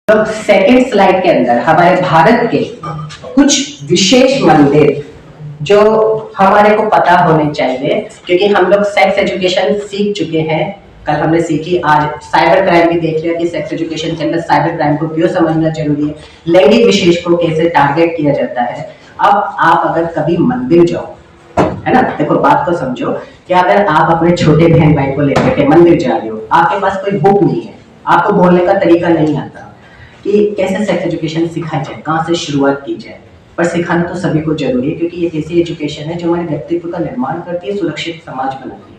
तो second slide के अंदर हमारे भारत के कुछ विशेष मंदिर जो हमारे को पता होने चाहिए, क्योंकि हम लोग सेक्स एजुकेशन सीख चुके हैं। कल हमने सीखी, आज साइबर क्राइम भी देख लिया कि सेक्स एजुकेशन के अंदर साइबर क्राइम को क्यों समझना जरूरी है, लैंगिक विशेष को कैसे टारगेट किया जाता है। अब आप अगर कभी मंदिर जाओ, है ना, देखो बात को समझो कि अगर आप अपने छोटे बहन भाई को लेकर के मंदिर जा रहे हो, आपके पास कोई बुक नहीं है, आपको बोलने का तरीका नहीं आता कि कैसे सेक्स एजुकेशन सिखाई जाए, कहाँ से शुरुआत की जाए, पर सिखाना तो सभी को जरूरी है, क्योंकि ये ऐसी एजुकेशन है जो हमारे व्यक्तित्व का निर्माण करती है, सुरक्षित समाज बनाती है।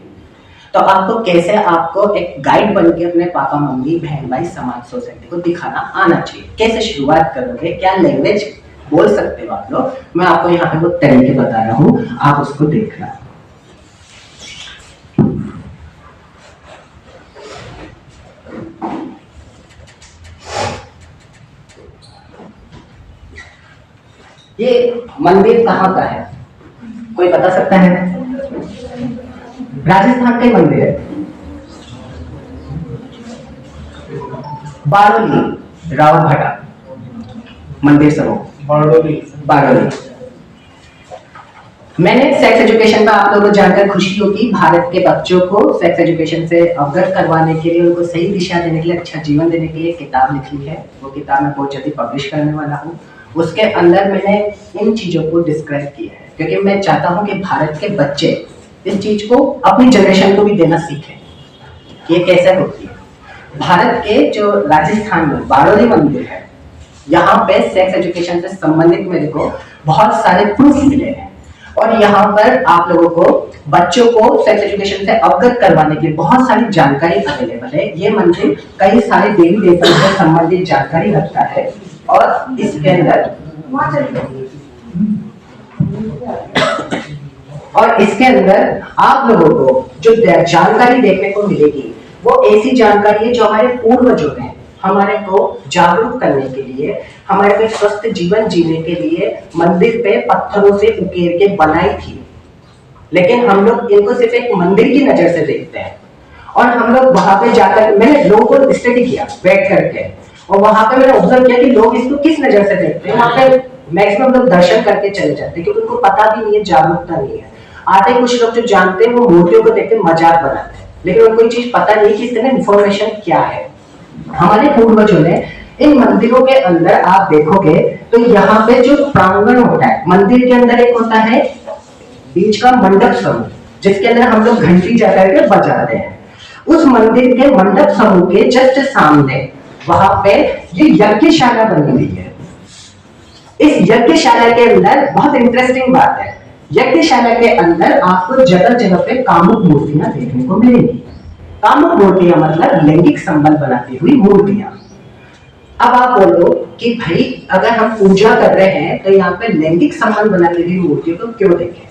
तो आपको कैसे, आपको एक गाइड बन के अपने पापा मम्मी बहन भाई समाज सोसाइटी को दिखाना आना चाहिए। कैसे शुरुआत करोगे, क्या लैंग्वेज बोल सकते हो आप लोग, मैं आपको यहाँ पे वो तरीके बता रहा हूँ, आप उसको देखना। ये मंदिर कहाँ का है, कोई बता सकता है? राजस्थान का ही मंदिर है, बारोली रावतभाटा मंदिर समूह, बारोली। मैंने सेक्स एजुकेशन का आप लोगों को जानकर खुशी होगी, भारत के बच्चों को सेक्स एजुकेशन से अवगत करवाने के लिए, उनको सही दिशा देने के लिए, अच्छा जीवन देने के लिए किताब लिखी है। वो किताब मैं बहुत जल्दी पब्लिश करने वाला हूँ। उसके अंदर मैंने इन चीजों को डिस्क्राइब किया है, क्योंकि मैं चाहता हूँ कि भारत के बच्चे इस चीज को अपनी जनरेशन को भी देना सीखें कि ये कैसे होती है। भारत के जो राजस्थान में बारोली मंदिर है, यहाँ पे सेक्स एजुकेशन से संबंधित मेरे को बहुत सारे प्रूफ मिले हैं, और यहाँ पर आप लोगों को बच्चों को सेक्स एजुकेशन से अवगत करवाने के लिए बहुत सारी जानकारी अवेलेबल है। ये मंदिर कई सारे देवी देवताओं से संबंधित जानकारी रखता है, और इसके अंदर आप लोगों को जो जानकारी देखने को मिलेगी वो ऐसी जानकारी है जो हमारे पूर्वजों ने हमारे को जागरूक करने के लिए, हमारे को स्वस्थ जीवन जीने के लिए मंदिर पे पत्थरों से उकेर के बनाई थी। लेकिन हम लोग इनको सिर्फ एक मंदिर की नजर से देखते हैं, और हम लोग वहां पे जाकर, मैंने लोगों को स्टडी किया बैठ करके, और वहां पे मैंने ऑब्जर्व किया कि लोग इसको किस नजर से देखते हैं। वहां पे मैक्सिमम लोग दर्शन करके चले जाते हैं, क्योंकि उनको पता भी नहीं है, जागरूकता नहीं है। आते कुछ लोग जो जानते हैं वो मूर्तियों को देखते मजाक बनाते हैं, लेकिन उनको ये चीज पता नहीं कि इसके इन्फॉर्मेशन क्या है। हमारे पूर्वजों ने इन मंदिरों के अंदर आप देखोगे तो यहाँ पे जो प्रांगण होता है, मंदिर के अंदर एक होता है बीच का मंडप समूह, जिसके अंदर हम लोग घंटी जाकर के बजाते हैं। उस मंदिर के मंडप समूह के जस्ट सामने वहां पे ये यज्ञशाला बनी हुई है। इस यज्ञशाला के अंदर बहुत इंटरेस्टिंग बात है, यज्ञशाला के अंदर आपको जगह जगह पे कामुक मूर्तियां देखने को मिलेंगी। कामुक मूर्तियां मतलब लैंगिक संबंध बनाती हुई मूर्तियां। अब आप बोलो कि भाई अगर हम पूजा कर रहे हैं तो यहाँ पे लैंगिक संबंध बनाती हुई मूर्तियों को क्यों देखें,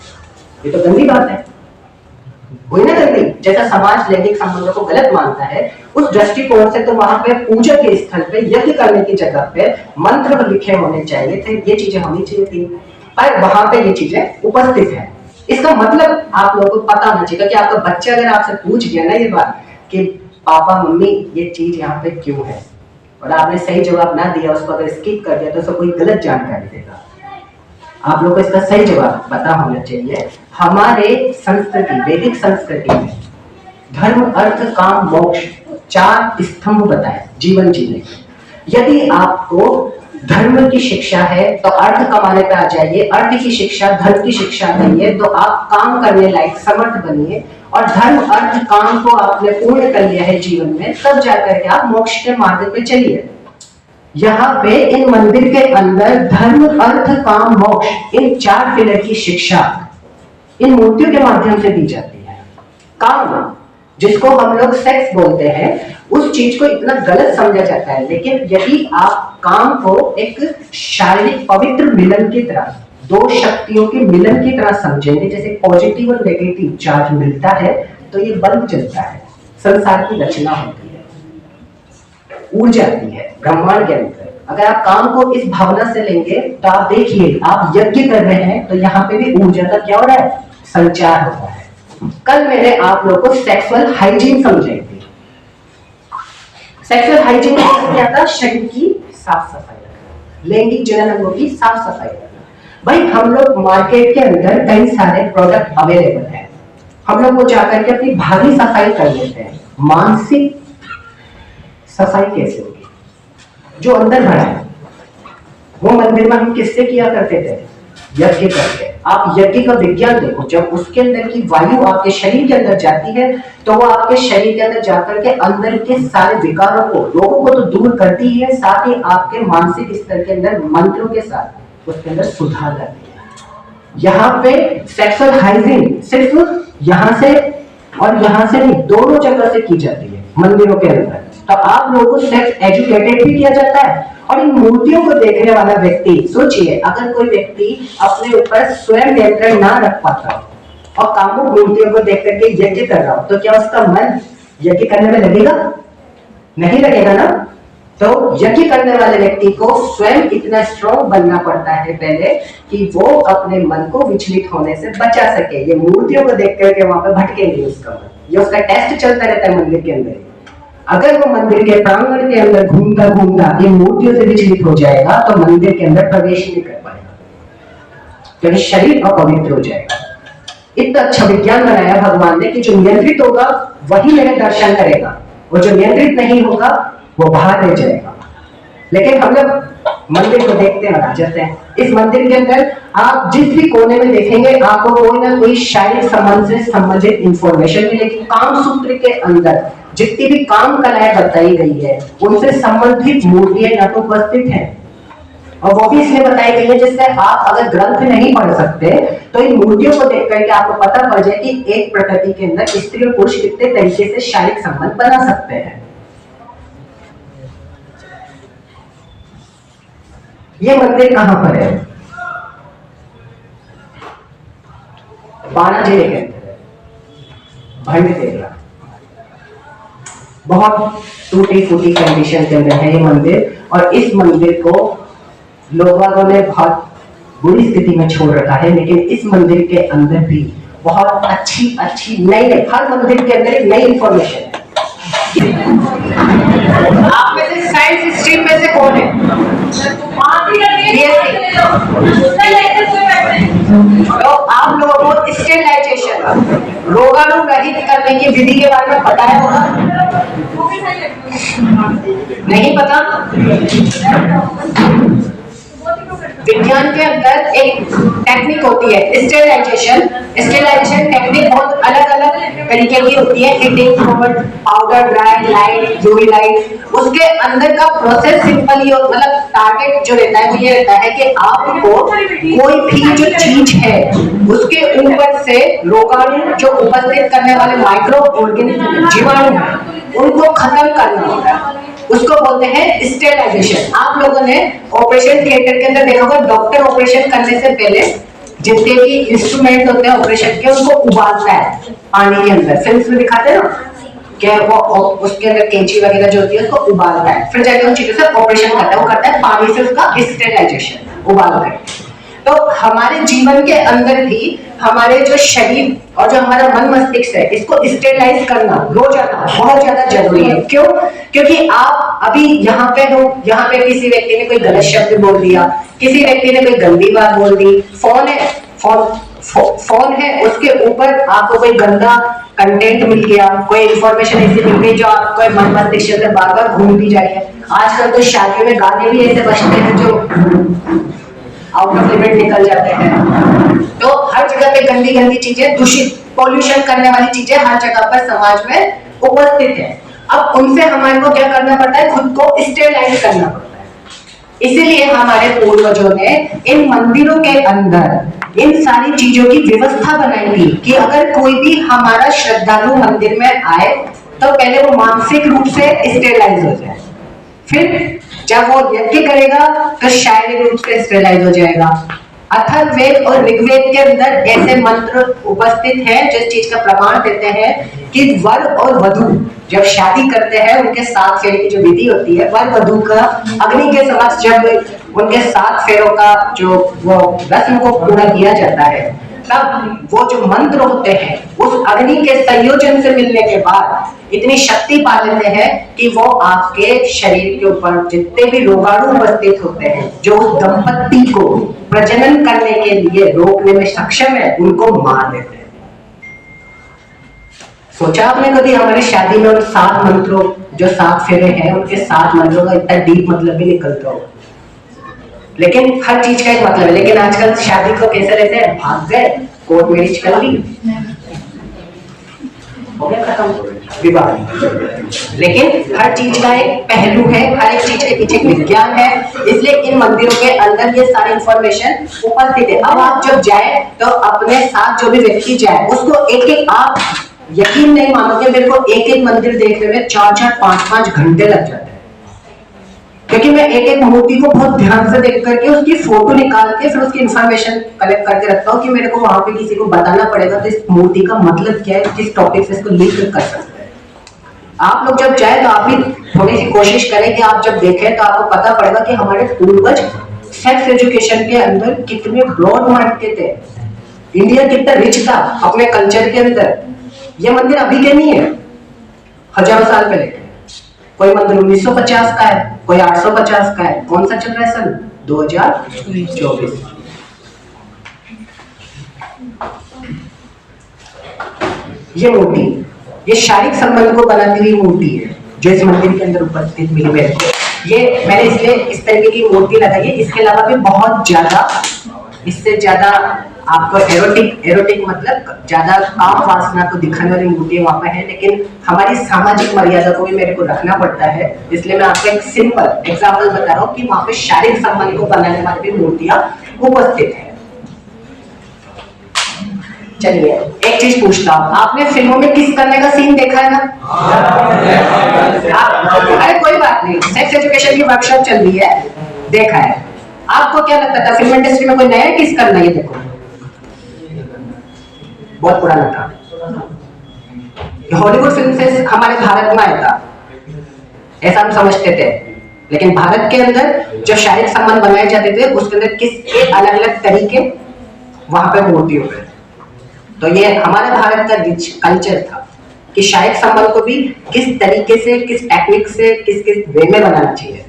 ये तो गंदी बात है, वही ना गंदी। जैसा समाज लैंगिक संबंधों को गलत मानता है, उस दृष्टिकोण से तो वहां पे पूजा के स्थल पे, यज्ञ करने की जगह पे मंत्र लिखे होने चाहिए थे, ये चीजें होनी चाहिए थी, पर वहां पे ये चीजें उपस्थित है। इसका मतलब आप लोगों को पता होना चाहिए कि आपका बच्चा अगर आपसे पूछ गया ना ये बात कि पापा मम्मी ये चीज यहाँ पे क्यों है, और आपने सही जवाब ना दिया, उसको अगर स्किप कर दिया तो उसको कोई गलत जानकारी देगा। आप लोगों को इसका सही जवाब पता होना चाहिए। हमारे संस्कृति, वैदिक संस्कृति में धर्म अर्थ काम मोक्ष 4 स्तंभ बताए जीवन जीने के। यदि आपको धर्म की शिक्षा है तो अर्थ कमाने पे आ जाइए, अर्थ की शिक्षा धर्म की शिक्षा नहीं है तो आप काम करने लायक समर्थ बनिए, और धर्म अर्थ काम को आपने पूर्ण कर लिया है जीवन में, तब जाकर के आप मोक्ष के मार्ग पे चलिए। यहाँ पे इन मंदिर के अंदर धर्म अर्थ काम मोक्ष, इन 4 पिलर की शिक्षा इन मूर्तियों के माध्यम से दी जाती है। काम जिसको हम लोग सेक्स बोलते हैं, उस चीज को इतना गलत समझा जाता है, लेकिन यदि आप काम को एक शारीरिक पवित्र मिलन की तरह, 2 शक्तियों के मिलन की तरह समझेंगे, जैसे पॉजिटिव और नेगेटिव चार्ज मिलता है तो ये बल्ब चलता है, संसार की रचना होती है, ऊर्जा आती है ब्रह्मांड के अंदर। अगर आप काम को इस भावना से लेंगे तो आप देखिए, आप यज्ञ कर रहे हैं तो यहाँ पे भी ऊर्जा का क्या हो रहा है, संचार हो रहा है। कल मैंने आप लोगों को सेक्सुअल हाइजीन समझाई थी। सेक्सुअल हाइजीन क्या था? शरीर की साफ सफाई रखना, लैंगिक जनन अंगों की साफ सफाई रखना। भाई हम लोग मार्केट के अंदर कई सारे प्रोडक्ट अवेलेबल हैं, हम लोग वो जाकर के अपनी बाहरी सफाई कर लेते हैं, मानसिक सफाई कैसे होगी? जो अंदर भरा है वो मंदिर में हम किससे किया करते थे? यज्ञ करके। आप यज्ञ का विज्ञान देखो, जब उसके अंदर की वायु आपके शरीर के अंदर जाती है तो वो आपके शरीर के अंदर जाकर के अंदर के सारे विकारों को, रोगों को तो दूर करती है, साथ ही आपके मानसिक स्तर के अंदर मंत्रों के साथ उसके अंदर सुधार करती है। यहाँ पे सेक्सुअल हाइजीन सिर्फ यहाँ से और यहाँ से नहीं, दोनों जगह से की जाती है मंदिरों के अंदर। तो आप लोगों को सेक्स एजुकेटेड भी किया जाता है। और इन मूर्तियों को देखने वाला व्यक्ति, सोचिए अगर कोई व्यक्ति अपने ऊपर स्वयं नियंत्रण ना रख पाता और कामुक मूर्तियों को देख करके यज्ञ कर रहा हो, तो क्या उसका मन यज्ञ करने में लगेगा? नहीं लगेगा ना। तो यज्ञ करने वाले व्यक्ति को स्वयं इतना स्ट्रॉन्ग बनना पड़ता है पहले कि वो अपने मन को विचलित होने से बचा सके। ये मूर्तियों को देख करके वहां पर भटके नहीं उसका मन, ये उसका टेस्ट चलता रहता है मंदिर के अंदर। अगर वो मंदिर के प्रांगण के अंदर घूमता घूमता इन मूर्तियों से विचलित हो जाएगा तो मंदिर के अंदर प्रवेश नहीं कर पाएगा, क्योंकि शरीर अपवित्र हो जाएगा। इतना अच्छा विज्ञान बनाया भगवान ने कि जो नियंत्रित होगा वही मेरे दर्शन करेगा, और जो नियंत्रित नहीं होगा वो बाहर रह जाएगा। लेकिन हम लोग मंदिर को देखते हैं और आ जाते हैं। इस मंदिर के अंदर आप जिस भी कोने में देखेंगे आपको कोई ना कोई शारीरिक संबंध से संबंधित इंफॉर्मेशन मिलेगी। काम सूत्र के अंदर जितनी भी काम कलाएं बताई गई है उनसे संबंधित मूर्तियां यहाँ तो उपस्थित हैं, और वो भी इसलिए बताई गई है जिससे आप अगर ग्रंथ नहीं पढ़ सकते तो इन मूर्तियों को देख करके आपको पता पड़ जाए कि एक प्रकृति के अंदर स्त्री और पुरुष कितने तरीके से शारीरिक संबंध बना सकते हैं। ये मंदिर कहां पर है? बाणा जिले के अंदर है, भंड देवरा। बहुत टूटी फूटी कंडीशन के अंदर है ये मंदिर, और इस मंदिर को लोगों ने बहुत बुरी स्थिति में छोड़ रखा है। लेकिन इस मंदिर के अंदर भी बहुत अच्छी अच्छी नई, हर मंदिर के अंदर एक नई इंफॉर्मेशन है। आप में से साइंस स्ट्रीम में से कौन है? तो आप लोगों को स्टेरिलाइजेशन, रोगाणु रहित करने की विधि के बारे में बताया होगा? नहीं पता? विज्ञान के अंदर एक टेक्निक होती है स्टेरिलाइजेशन। स्टेरिलाइजेशन टेक्निक बहुत अलग अलग तरीके की होती है, heating, powder, dry, light, UV light. उसके अंदर का प्रोसेस सिंपल ही, मतलब टारगेट जो रहता है वो ये रहता है कि आपको कोई भी जो चीज है उसके ऊपर से रोगाणु जो उपस्थित करने वाले माइक्रो ऑर्गेनिज्म, जीवाणु है, उनको खत्म करना होता है। उसको बोलते हैं स्टेरिलाइजेशन। आप लोगों ने ऑपरेशन थिएटर के अंदर देखा होगा, डॉक्टर ऑपरेशन करने से पहले जितने भी इंस्ट्रूमेंट होते हैं ऑपरेशन के उनको उबालता है पानी के अंदर। फिल्म्स में दिखाते हैं ना क्या वो उसके अंदर कैंची वगैरह जो होती है उसको उबालता है, फिर जाके उन चीजों से ऑपरेशन करता है। वो करता है पानी से उसका स्टेरिलाइजेशन उबाल कर। तो हमारे जीवन के अंदर भी हमारे जो शरीर और जो हमारा मन मस्तिष्क है इसको स्टेरिलाइज करना रोजाना बहुत ज्यादा जरूरी है। क्यों? क्योंकि आप अभी यहाँ पे हो, यहाँ पे किसी व्यक्ति ने कोई गलत शब्द बोल दिया, किसी व्यक्ति ने कोई गंदी बात बोल दी, फोन है, फोन है उसके ऊपर आपको कोई गंदा कंटेंट मिल गया, कोई इंफॉर्मेशन ऐसी मिल गई जो आपको मन मस्तिष्क में बार बार घूमती जा रही है। आजकल तो शादियों में गाने भी ऐसे बजते हैं जो आउट ऑफ लिमिट निकल जाते हैं। तो हर जगह पे गंदी गंदी चीजें, दूषित, पॉल्यूशन करने वाली चीजें हर जगह पर समाज में उपस्थित है। अब उनसे हमारे को क्या करना पड़ता है? खुद को स्टेरिलाइज करना पड़ता है। इसीलिए हमारे पूर्वजों ने इन मंदिरों के अंदर इन सारी चीजों की व्यवस्था बनाई थी कि अगर कोई भी हमारा श्रद्धालु मंदिर में आए तो पहले वो मानसिक रूप से स्टेरिलाइज हो जाए, फिर जब वो यज्ञ करेगा तो शारीरिक रूप से स्टेरिलाइज हो जाएगा। अथर्ववेद और ऋग्वेद के अंदर ऐसे मंत्र उपस्थित हैं जो इस चीज का प्रमाण देते हैं कि वर और वधू जब शादी करते हैं उनके 7 फेरे की जो विधि होती है, वर वधू का अग्नि के समक्ष जब उनके 7 फेरों का जो वो रस्म को पूरा किया जाता है तब वो जो मंत्र होते हैं उस अग्नि के संयोजन से मिलने के बाद इतनी शक्ति पा लेते हैं कि वो आपके शरीर के ऊपर जितने भी रोगाणु उपस्थित होते हैं जो उस दंपत्ति को प्रजनन करने के लिए रोकने में सक्षम है उनको मार देते हैं। सोचा आपने कभी हमारे शादी में उन 7 मंत्रों जो 7 फेरे हैं उनके 7 मंत्रों का इतना डीप मतलब भी निकलता हो, लेकिन हर चीज का एक मतलब है। लेकिन आजकल शादी को कैसे लेते हैं, भाग गए, कोर्ट मैरिज कर ली, हो गया खत्म विवाह। लेकिन हर चीज का एक पहलू है, हर एक चीज के पीछे एक विज्ञान है, इसलिए इन मंदिरों के अंदर ये सारी इंफॉर्मेशन उपस्थित है। अब आप जब जाए तो अपने साथ जो भी व्यक्ति जाए उसको एक एक, आप यकीन नहीं मानोगे, मेरे को एक एक मंदिर देखने में 4-4, 5-5 घंटे लग जाते हैं, क्योंकि मैं एक एक मूर्ति को बहुत ध्यान से देख करके उसकी फोटो निकाल के फिर उसकी इंफॉर्मेशन कलेक्ट करके रखता हूँ कि मेरे को वहां पे किसी को बताना पड़ेगा तो इस मूर्ति का मतलब क्या है, किस टॉपिक से इसको लिंक कर सकते हैं। आप लोग जब जाए तो आप भी थोड़ी सी कोशिश करें कि आप जब देखें तो आपको पता पड़ेगा कि हमारे पूर्वज सेक्स एजुकेशन के अंदर कितने ब्रॉड माइंड के थे, इंडिया कितना रिच था अपने कल्चर के अंदर। ये मंदिर अभी के नहीं है, हजारों साल पहले के। कोई मंदिर 1950 का है, कोई 850 का है, कौन सा चल रहा है सन 2024। ये मूर्ति, ये शारीरिक संबंध को बनाती हुई मूर्ति है जो इस मंदिर के अंदर उपस्थित मिली मेरे को। ये मैंने इसलिए इस तरीके की मूर्ति लगाई है। इसके अलावा भी बहुत ज्यादा, इससे ज्यादा आपको एरोटिक मतलब ज्यादा काम वासना को दिखाने वाली मूर्ति वहां पे है, लेकिन हमारी सामाजिक मर्यादा को भी मेरे को रखना पड़ता है, इसलिए मैं आपको एक सिंपल एग्जांपल बता रहा हूँ कि वहां पे शारीरिक संबंध को बनाने वाली भी मूर्तियां उपस्थित है। चलिए एक चीज पूछता हूँ, आपने फिल्मों में किस करने का सीन देखा है ना? अरे कोई बात नहीं, सेक्स एजुकेशन की वर्कशॉप चल रही है, देखा है। आपको क्या लगता था फिल्म इंडस्ट्री में कोई नया किस करना? ये देखो बहुत पुराना था, हॉलीवुड फिल्म से हमारे भारत में आया था ऐसा हम समझते थे, लेकिन भारत के अंदर जो शारीरिक संबंध बनाए जाते थे उसके अंदर किस अलग अलग तरीके वहां पे मूर्तियों पे। तो ये हमारा भारत का रिच कल्चर था कि शारीरिक संबंध को भी किस तरीके से, किस टेक्निक से, किस किस वे में बनाना चाहिए।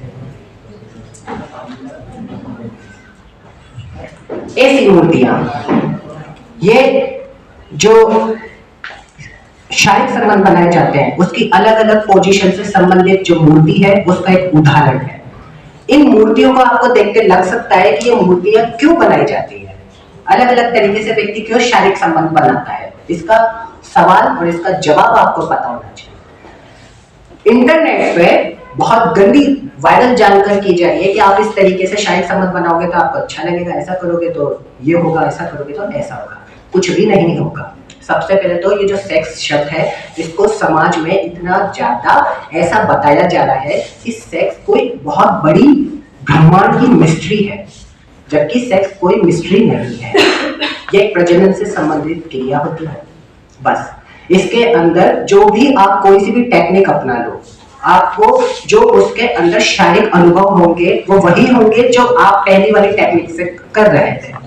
ऐसी मूर्तियां, ये जो शारीरिक संबंध बनाए जाते हैं उसकी अलग अलग पोजीशन से संबंधित जो मूर्ति है उसका एक उदाहरण है। इन मूर्तियों को आपको देख के लग सकता है कि ये मूर्तियां क्यों बनाई जाती है, अलग अलग तरीके से व्यक्ति क्यों शारीरिक संबंध बनाता है, इसका सवाल और इसका जवाब आपको पता होना चाहिए। इंटरनेट पे बहुत गंदी वायरल जानकारी की जा रही है कि आप इस तरीके से शारीरिक संबंध बनाओगे तो आपको अच्छा लगेगा, ऐसा करोगे तो ये होगा, ऐसा करोगे तो ऐसा होगा। कुछ भी नहीं होगा। सबसे पहले तो ये जो सेक्स शब्द है इसको समाज में इतना ज्यादा ऐसा बताया जा रहा है कि सेक्स कोई बहुत बड़ी ब्रह्मांड की मिस्ट्री है, जबकि सेक्स कोई मिस्ट्री नहीं है। ये एक प्रजनन से संबंधित क्रिया होती है बस। इसके अंदर जो भी आप कोई सी भी टेक्निक अपना लो, आपको जो उसके अंदर शारीरिक अनुभव होंगे वो वही होंगे जो आप पहली वाली टेक्निक से कर रहे थे,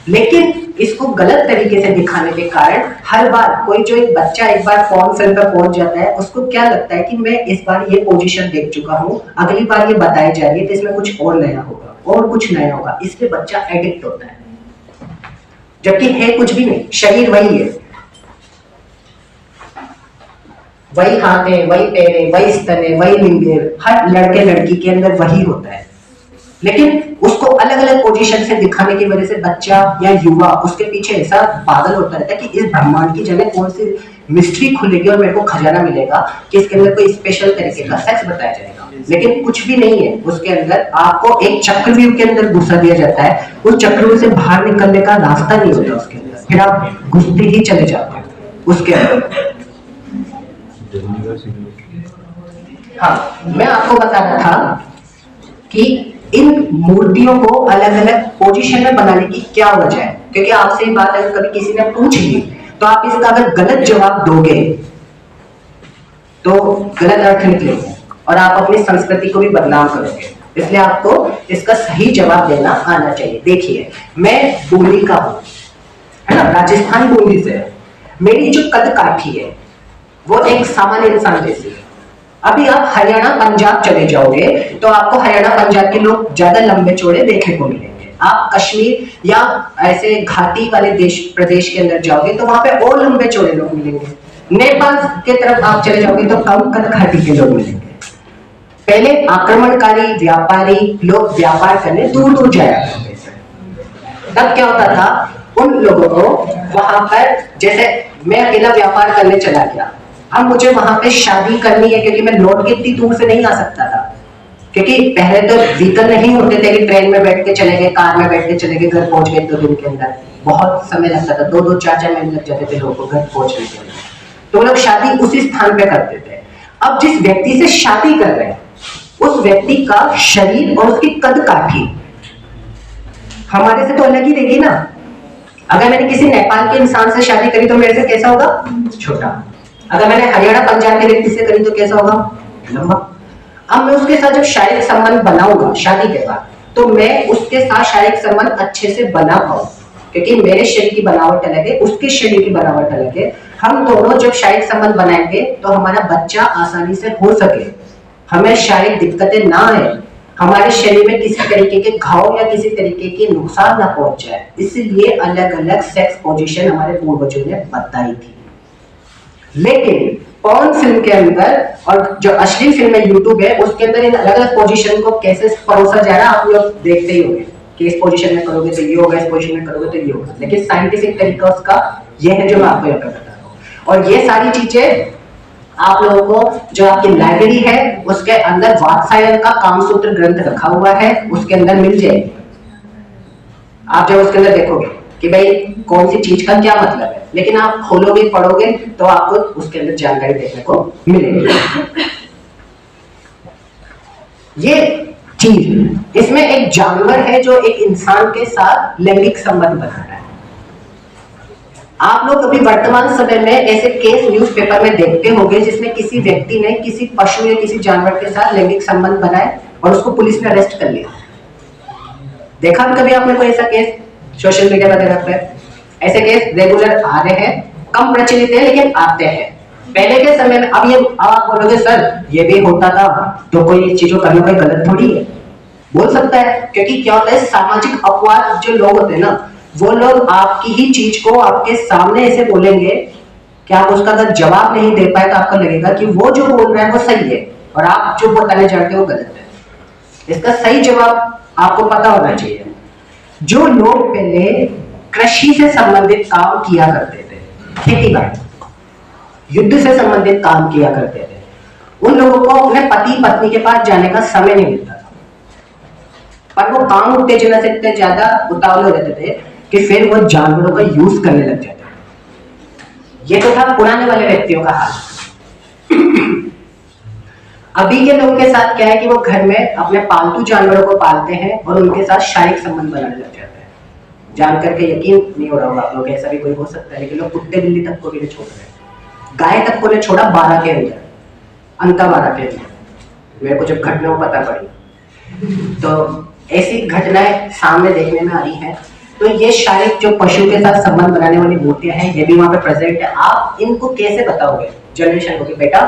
लेकिन इसको गलत तरीके से दिखाने के कारण हर बार कोई जो एक बच्चा एक बार फोन फिल्म पर पहुंच जाता है उसको क्या लगता है कि मैं इस बार ये पोजीशन देख चुका हूँ, अगली बार ये बताई जा रही है तो इसमें कुछ और नया होगा और कुछ नया होगा, इसलिए बच्चा एडिक्ट होता है, जबकि है कुछ भी नहीं। शरीर वही है, वही हाथ है, वही पैर है, वही स्तन है, वही लिंग है, हर लड़के लड़की के अंदर वही होता है, लेकिन उसको अलग अलग पोजीशन से दिखाने की वजह से बच्चा या युवा उसके पीछे ऐसा पागल होता रहता है कि इस ब्रह्मांड की जगह कौन सी मिस्ट्री खुलेगी और मेरे को खजाना मिलेगा कि इसके अंदर कोई स्पेशल तरीके का सेक्स बताया जाएगा, लेकिन कुछ भी नहीं है उसके अंदर। आपको एक चक्रव्यूह के अंदर घुसा दिया जाता है, उस चक्रव्यूह से बाहर निकलने का रास्ता नहीं होता उसके अंदर, फिर आप घुसते ही चले जाते हैं उसके अंदर। हाँ, मैं आपको बता रहा था कि इन मूर्तियों को अलग अलग पोजीशन में बनाने की क्या वजह है, क्योंकि आपसे ये बात अगर कभी किसी ने पूछ ली तो आप इसका अगर गलत जवाब दोगे तो गलत अर्थ निकलेगा और आप अपनी संस्कृति को भी बदनाम करोगे, इसलिए आपको इसका सही जवाब देना आना चाहिए। देखिए, मैं बोली का हूं, है राजस्थान बूंदी से, मेरी जो कद काठी है वो एक सामान्य इंसान जैसी है। अभी आप हरियाणा पंजाब चले जाओगे तो आपको हरियाणा पंजाब के लोग ज्यादा लंबे चौड़े देखने को मिलेंगे। आप कश्मीर या ऐसे घाटी वाले प्रदेश के अंदर जाओगे तो वहां पे और लंबे चौड़े लोग मिलेंगे। नेपाल के तरफ आप चले जाओगे तो कम कद घाटी के लोग मिलेंगे। पहले आक्रमणकारी व्यापारी लोग व्यापार करने दूर दूर जाया करते थे। तब क्या होता था, उन लोगों को वहां पर, जैसे मैं अकेला व्यापार करने चला गया, अब मुझे वहां पे शादी करनी है क्योंकि मैं लौट के इतनी दूर से नहीं आ सकता था, क्योंकि पहले तो व्हीकल नहीं होते थे कि ट्रेन में बैठ के चले गए, कार में बैठ के चले गए, घर पहुंच गए 2 दिन के अंदर। बहुत समय लगता था, 2-2 4-4 महीने लग जाते थे लोगों को घर पहुंचने के लिए। तो लोग शादी उसी स्थान पे करते थे। अब जिस व्यक्ति से शादी कर रहे हैं उस व्यक्ति का शरीर और उसकी कद काठी हमारे से तो अलग ही रहेगी ना। अगर मैंने किसी नेपाल के इंसान से शादी करी तो मेरे से कैसा होगा, छोटा। अगर मैंने हरियाणा पंजाब के व्यक्ति से करी तो कैसा होगा, लंबा। अब मैं उसके साथ जब शारीरिक संबंध बनाऊंगा शादी के बाद, तो मैं उसके साथ शारीरिक संबंध अच्छे से बना पाऊं, क्योंकि मेरे शरीर की बनावट अलग है, उसके शरीर की बनावट अलग है। हम दोनों जब शारीरिक संबंध बनाएंगे तो हमारा बच्चा आसानी से हो सके, हमें शारीरिक दिक्कतें ना आए, हमारे शरीर में किसी तरीके के घाव या किसी तरीके के नुकसान ना पहुंच जाए। इसलिए अलग अलग सेक्स पोजीशन हमारे पूर्वजों ने बताई थी। लेकिन पॉर्न फिल्म के अंदर और जो असली फिल्म है यूट्यूब है, उसके अंदर इन अलग अलग पोजीशन को कैसे परोसा जा रहा है आप लोग देखते ही होंगे कि इस पोजीशन में करोगे तो ये होगा, इस पोजीशन में करोगे तो ये होगा। लेकिन साइंटिफिक तरीका उसका ये है जो मैं आपको यहाँ पे बता रहा हूँ। और ये सारी चीजें आप लोगों को जो आपकी लाइब्रेरी है उसके अंदर वात्सायन का कामसूत्र ग्रंथ रखा हुआ है, उसके अंदर मिल जाएगी। आप जब उसके अंदर देखोगे कि भाई कौन सी चीज का क्या मतलब है, लेकिन आप खोलोगे पढ़ोगे तो आपको उसके अंदर जानकारी देखने को मिलेगी। ये चीज, इसमें एक जानवर है जो एक इंसान के साथ लैंगिक संबंध बना रहा है। आप लोग अभी वर्तमान समय में ऐसे केस न्यूज़पेपर में देखते होंगे जिसमें किसी व्यक्ति ने किसी पशु या किसी जानवर के साथ लैंगिक संबंध बनाए और उसको पुलिस ने अरेस्ट कर लिया। देखा कभी आपने कोई ऐसा केस सोशल मीडिया वगैरह पे? ऐसे केस रेगुलर आ रहे हैं, कम प्रचलित है लेकिन आते हैं। पहले के समय में, अब ये आप बोलोगे सर ये भी होता था तो कोई चीजों करना कोई गलत थोड़ी है, बोल सकता है, क्योंकि क्या होता है सामाजिक अपवाद जो लोग होते हैं ना, वो लोग आपकी ही चीज को आपके सामने ऐसे बोलेंगे कि आप उसका अगर जवाब नहीं दे पाए तो आपको लगेगा कि वो जो बोल रहा है वो सही है और आप जो बताने चाहते हो वो गलत है। इसका सही जवाब आपको पता होना चाहिए। जो लोग पहले कृषि से संबंधित काम किया करते थे, खेती बाड़ी, युद्ध से संबंधित काम किया करते थे, उन लोगों को अपने पति पत्नी के पास जाने का समय नहीं मिलता था, पर वो काम उत्तेजना से इतने ज्यादा उतावले हो जाते थे कि फिर वो जानवरों का यूज करने लग जाते थे। ये तो था पुराने वाले व्यक्तियों का हाल। अभी के लोगों के साथ क्या है कि वो घर में अपने पालतू जानवरों को पालते हैं और उनके साथ शारीरिक संबंध बनाने लग जाते हैं। जान करके यकीन नहीं हो रहा होगा आप लोग, ऐसा भी कोई हो सकता है, लेकिन लोग कुत्ते बिल्ली तक को भी नहीं छोड़ रहे। गाय तक को ने छोड़ा 12 के अंदर, अंता 12 के अंदर। मेरे को जब घटना पता पड़ी तो ऐसी घटनाएं सामने देखने में आ रही है। तो ये शारीरिक जो पशु के साथ संबंध बनाने वाली मूर्तियां हैं, ये भी वहां पे प्रेजेंट है। आप इनको कैसे बताओगे जनरेशन को कि बेटा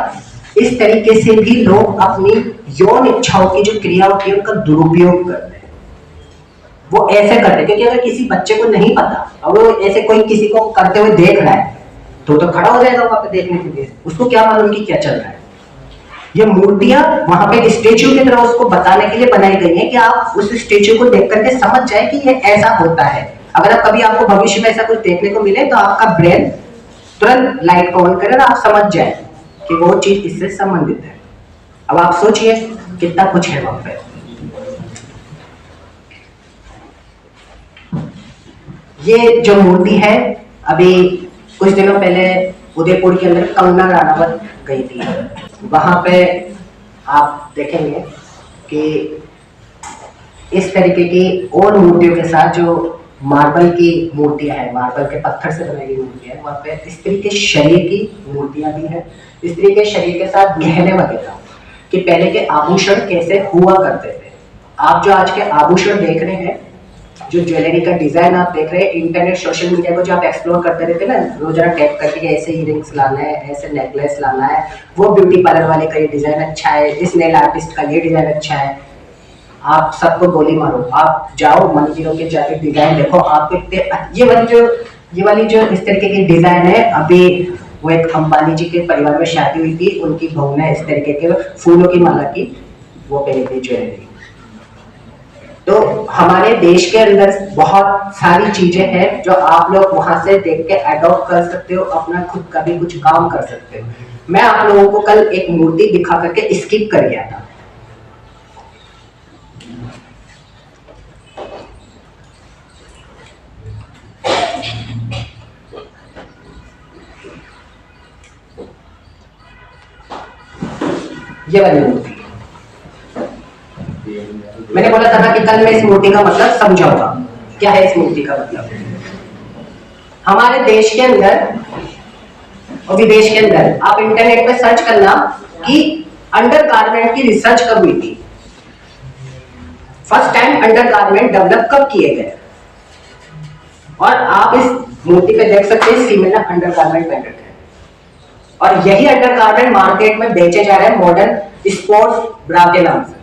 इस तरीके से भी लोग अपनी यौन इच्छाओं की जो क्रिया होती है उनका दुरुपयोग करते हैं, वो ऐसे करते हैं। क्योंकि अगर किसी बच्चे को नहीं पता और वो ऐसे कोई किसी को करते हुए देख रहा है तो खड़ा हो जाएगा वहां पे देखने के लिए, उसको क्या मालूम कि क्या चल रहा है। ये मूर्तियां वहां पे स्टेच्यू की तरह उसको बताने के लिए बनाई गई है कि आप उस स्टेच्यू को देख करके समझ जाए कि ये ऐसा होता है। अगर आप कभी आपको भविष्य में ऐसा कुछ देखने को मिले तो आपका ब्रेन तुरंत लाइट को ऑन करे और आप समझ जाए कि वो चीज इससे संबंधित है। अब आप सोचिए कितना कुछ है वहां पे। ये जो मूर्ति है, अभी कुछ दिनों पहले उदयपुर के अंदर कंगना राणावत गई थी, वहां पे आप देखेंगे कि इस तरीके की और मूर्तियों के साथ जो मार्बल की मूर्तियां हैं, मार्बल के पत्थर से बनाई गई मूर्तियां हैं, वहां पे स्त्री के शरीर की मूर्तियां भी हैं। स्त्री के शरीर के साथ गहने वगैरह कि पहले के आभूषण कैसे हुआ करते थे। आप जो आज के आभूषण देख रहे हैं जो ज्वेलरी का डिजाइन आप देख रहे हैं, इंटरनेट सोशल मीडिया को जो आप एक्सप्लोर करते रहते हैं ना, रोजाना टैप करके ऐसे इयररिंग्स लाना है, ऐसे नेकलेस लाना है, वो ब्यूटी पार्लर वाले का ये डिजाइन अच्छा है, इस नेल आर्टिस्ट का ये डिजाइन अच्छा है, आप सबको गोली मारो, आप जाओ मंदिरों के जाके डिजाइन देखो, आपको इतने ये वाली जो इस तरीके की डिजाइन है, अभी वो एक अंबानी जी के परिवार में शादी हुई थी, उनकी बहू ने इस तरीके के फूलों की माला की वो पहनी थी ज्वेलरी। तो हमारे देश के अंदर बहुत सारी चीजें हैं जो आप लोग वहां से देख के अडॉप्ट कर सकते हो, अपना खुद का भी कुछ काम कर सकते हो। मैं आप लोगों को कल एक मूर्ति दिखा करके स्किप कर गया था। ये वाली मूर्ति, मैंने बोला था ना कि कल मैं इस मूर्ति का मतलब समझाऊंगा। क्या है इस मूर्ति का मतलब? हमारे देश के अंदर और विदेश के अंदर आप इंटरनेट पे सर्च करना कि अंडरगारमेंट की रिसर्च कब हुई थी, फर्स्ट टाइम अंडरगारमेंट डेवलप कब किए गए, और आप इस मूर्ति पे देख सकते हैं फीमेल अंडरगारमेंट पहन रखे हैं, और यही अंडरगारमेंट मार्केट में बेचे जा रहे हैं मॉडर्न स्पोर्ट्स ब्रा के नाम से।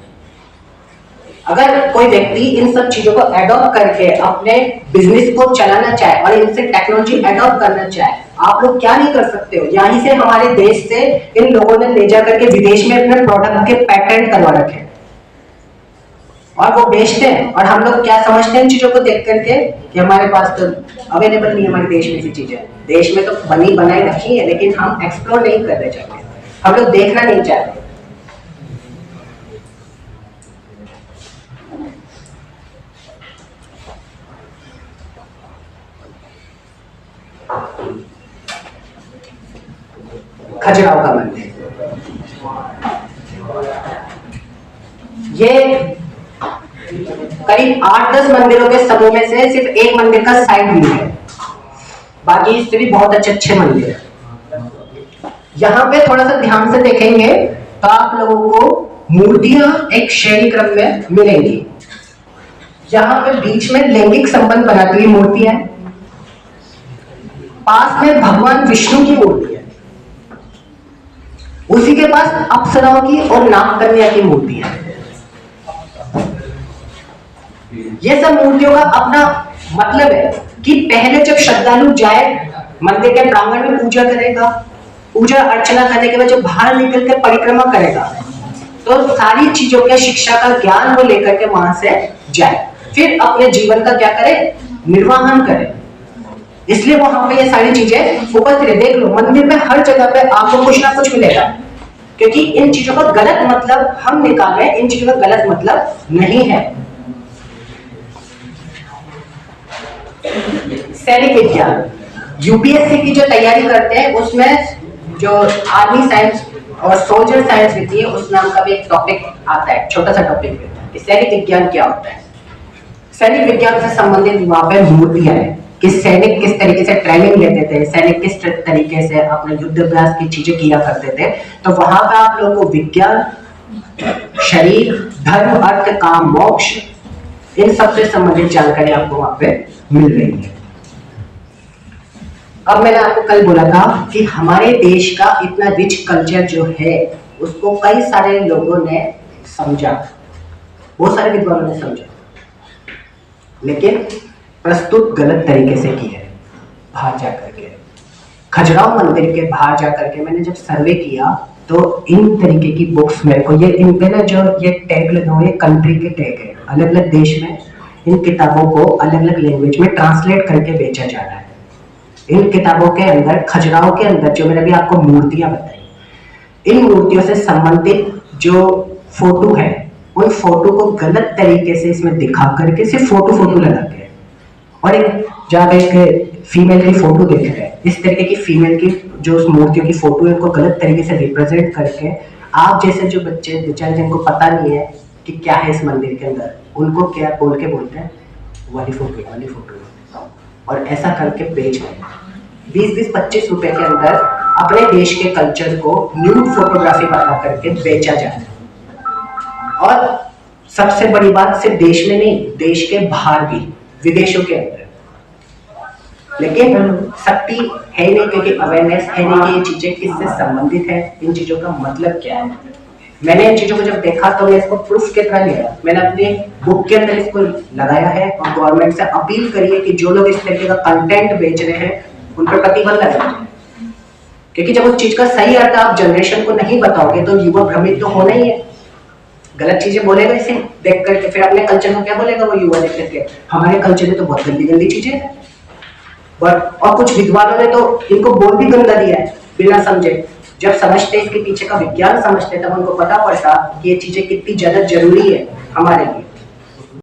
अगर कोई व्यक्ति इन सब चीजों को एडॉप्ट करके अपने बिजनेस को चलाना चाहे और इनसे टेक्नोलॉजी एडॉप्ट करना चाहे, आप लोग क्या नहीं कर सकते हो। यहीं से हमारे देश से इन लोगों ने ले जा करके विदेश में अपने प्रोडक्ट के पेटेंट करवा रखे और वो बेचते हैं, और हम लोग क्या समझते हैं इन चीजों को देख करके कि हमारे पास तो अवेलेबल नहीं है हमारे देश में ऐसी चीजें। देश में तो बनी बनाई रखी है, लेकिन हम एक्सप्लोर नहीं करना चाहते, हम लोग देखना नहीं चाहते। खजुराहो का मंदिर, ये करीब 8-10 मंदिरों के समूह में से सिर्फ एक मंदिर का साइड व्यू है, बाकी इससे भी बहुत अच्छे अच्छे मंदिर है। यहाँ पे थोड़ा सा ध्यान से देखेंगे तो आप लोगों को मूर्तियां एक श्रेणी क्रम में मिलेंगी। यहाँ पे बीच में लैंगिक संबंध बनाती हुई मूर्ति है, पास में भगवान विष्णु की मूर्ति है, उसी के पास अप्सराओं की और नागकन्या की मूर्ति है। ये सब मूर्तियों का अपना मतलब है कि पहले जब श्रद्धालु जाए मंदिर के प्रांगण में पूजा करेगा, पूजा अर्चना करने के बाद जब बाहर निकल कर परिक्रमा करेगा तो सारी चीजों के शिक्षा का ज्ञान वो लेकर के वहां से जाए, फिर अपने जीवन का क्या करे, निर्वाहन करे। इसलिए वहां पे ये सारी चीजें उपस्थित है। देख लो मंदिर में हर जगह पे आपको कुछ ना कुछ मिलेगा, क्योंकि इन चीजों का गलत मतलब हम निकाल रहे हैं, इन चीजों का गलत मतलब नहीं है। सैनिक विज्ञान, यूपीएससी की जो तैयारी करते हैं उसमें जो आर्मी साइंस और सोल्जर साइंस होती है उस नाम का भी एक टॉपिक आता है, छोटा सा टॉपिक रहता है कि सैनिक विज्ञान क्या होता है। सैनिक विज्ञान से संबंधित वहां पर मूर्तियां हैं कि सैनिक किस तरीके से ट्रेनिंग लेते थे, सैनिक किस तरीके से अपने युद्ध अभ्यास की चीजें किया करते थे। तो वहां पे आप लोगों को विज्ञान, शरीर, धर्म, अर्थ, काम, मोक्ष, इन सबसे संबंधित जानकारी आपको वहां पे मिल रही है। अब मैंने आपको कल बोला था कि हमारे देश का इतना रिच कल्चर जो है उसको कई सारे लोगों ने समझा, बहुत सारे विद्वानों ने समझा, लेकिन प्रस्तुत गलत तरीके से की है। बाहर जाकर के खजुराहो मंदिर के बाहर जाकर के मैंने जब सर्वे किया तो इन तरीके की बुक्स मेरे को, ये इन पे ना जो ये टैग लगे हुए कंट्री के टैग है, अलग अलग देश में इन किताबों को अलग अलग लैंग्वेज में ट्रांसलेट करके बेचा जा रहा है। इन किताबों के अंदर खजुराहो के अंदर जो मैंने अभी आपको मूर्तियां बताई, इन मूर्तियों से संबंधित जो फोटो है उन फोटो को गलत तरीके से इसमें दिखा करके सिर्फ फोटो लगा के, और एक जहाँ एक फीमेल की फोटो देख रहे हैं, इस तरीके की फीमेल की जो उस मूर्तियों की फोटो है उनको गलत तरीके से रिप्रेजेंट करके आप जैसे जो बच्चे बेचारे जिनको पता नहीं है कि क्या है इस मंदिर के अंदर, उनको क्या बोल के बोलते हैं वाली फोटो, और ऐसा करके बेच रहे हैं 20-25 रुपए के अंदर अपने देश के कल्चर को न्यूड फोटोग्राफी बना करके बेचा जा रहा है। और सबसे बड़ी बात सिर्फ देश में नहीं, देश के बाहर भी विदेशों के अंदर, लेकिन शक्ति है नहीं क्योंकि अवेयरनेस है नहीं कि ये चीजें किससे संबंधित है, इन चीजों का मतलब क्या है। मैंने इन चीजों को जब देखा तो मैं इसको प्रूफ के तरह लिया, मैंने अपने बुक के अंदर इसको लगाया है और गवर्नमेंट से अपील करी है कि जो लोग इस तरीके का कंटेंट बेच रहे हैं उन पर प्रतिबंध लगाया जाए, क्योंकि जब उस चीज का सही अर्थ आप जनरेशन को नहीं बताओगे तो युवा भ्रमित तो होना ही है, गलत चीजें बोलेगा इसे देख करके, फिर अपने कल्चर को क्या बोलेगा वो युवा देख करके, हमारे कल्चर में तो बहुत गंदी गंदी चीजें हैं। बट और कुछ विद्वानों ने तो इनको बोल भी गंदा दिया है बिना समझे, जब समझते इसके पीछे का विज्ञान समझते तब उनको पता पड़ता कि ये चीजें कितनी ज्यादा जरूरी है हमारे लिए।